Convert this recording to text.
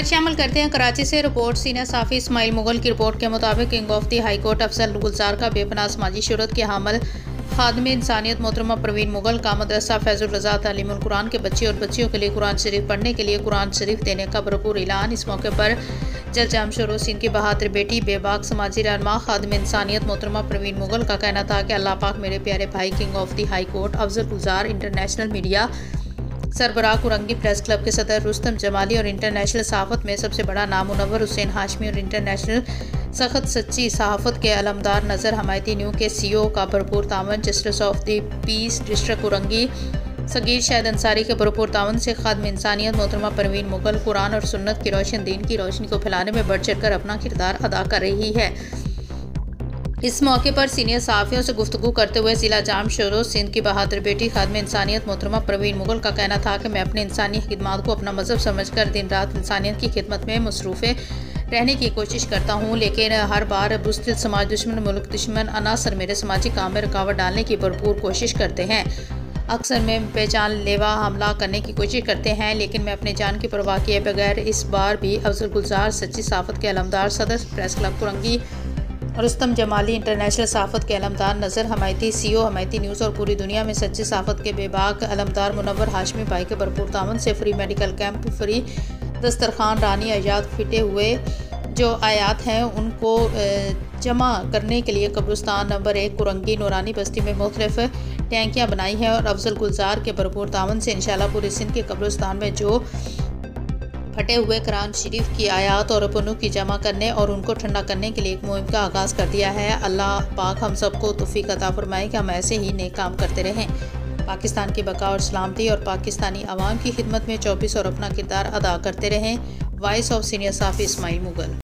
शामिल करते हैं कराची से रिपोर्ट। सीनियर साफ़ी इस्माइल मुगल की रिपोर्ट के मुताबिक king of the high court Afzal Gulzar का बेपनाह समाजी शोहरत के हामिल खादम इंसानियत मोहतरमा परवीन मुगल का मदरसा फैजुल रज़ा तालीमुल कुरान के बच्चे और बच्चियों के लिए कुरान शरीफ पढ़ने के लिए कुरान शरीफ देने का भरपूर ऐलान। इस मौके पर जज जामशोर सिंध की बहादुर बेटी बेबाक समाजी रहनुमा खादम इंसानियत मोहतरमा परवीन मुगल का कहना था कि अल्लाह पाक मेरे प्यारे भाई king of the high court Afzal Gulzar, international media सरबराह कुरंगी प्रेस क्लब के सदर रुस्तम जमाली और इंटरनेशनल सहाफ़त में सबसे बड़ा नाम मुनव्वर हुसैन हाशमी और इंटरनेशनल सख्त सच्ची सहाफ़त के अलमदार नज़र हमायती न्यू के CEO का भरपूर तावन, justice of the peace district Korangi Sagheer Shahid Ansari के भरपूर तावन से खादम इंसानियत मोहतरमा परवीन मुगल कुरान और सुन्नत की रोशन दीन की रोशनी को फैलाने में बढ़ चढ़ कर अपना किरदार अदा कर रही है। इस मौके पर सीनियर सहाफ़ियों से गुफ्तगू करते हुए ज़िला जामशोर सिंध की बहादुर बेटी खादम इंसानियत मोहतरमा परवीन मुगल का कहना था कि मैं अपने इंसानी खिदमत को अपना मज़हब समझकर दिन रात इंसानियत की खिदमत में मसरूफ़ रहने की कोशिश करता हूँ, लेकिन हर बार बुज़दिल समाज दुश्मन, मुल्क दुश्मन अनासर मेरे समाजी काम में रुकावट डालने की भरपूर कोशिश करते हैं। अक्सर में बेजान लेवा हमला करने की कोशिश करते हैं, लेकिन मैं अपने जान की परवाह किए बगैर इस बार भी अफजल गुलजार सच्ची सहाफ़त के अलमदार, सदर press club Korangi Rustam Jamali, international सहाफ़त के अलमदार नज़र हमायती CEO हमायती न्यूज़ और पूरी दुनिया में सच्ची सहाफ़त के बेबाक अलमदार मुनव्वर हाशमी भाई के भरपूर तावन से फ्री मेडिकल कैंप, फ्री दस्तरखान, रानी आयात फिटे हुए जो आयात हैं उनको जमा करने के लिए कब्रिस्तान नंबर 1 कुरंगी नूरानी बस्ती में मुख्तलिफ टैंकियाँ बनाई हैं और अफजल गुलजार के भरपूर तावन से इंशाअल्लाह पूरे सिंध के कब्रिस्तान में जो फटे हुए कुरान शरीफ की आयात और पन्नों की जमा करने और उनको ठंडा करने के लिए एक मुहिम का आगाज़ कर दिया है। अल्लाह पाक हम सबको तौफीक अता फरमाए कि हम ऐसे ही नेक काम करते रहें, पाकिस्तान की बका और सलामती और पाकिस्तानी आवाम की खिदमत में 24 और अपना किरदार अदा करते रहें। वॉइस ऑफ सीनियर साफ़ी इस्माइल मुगल।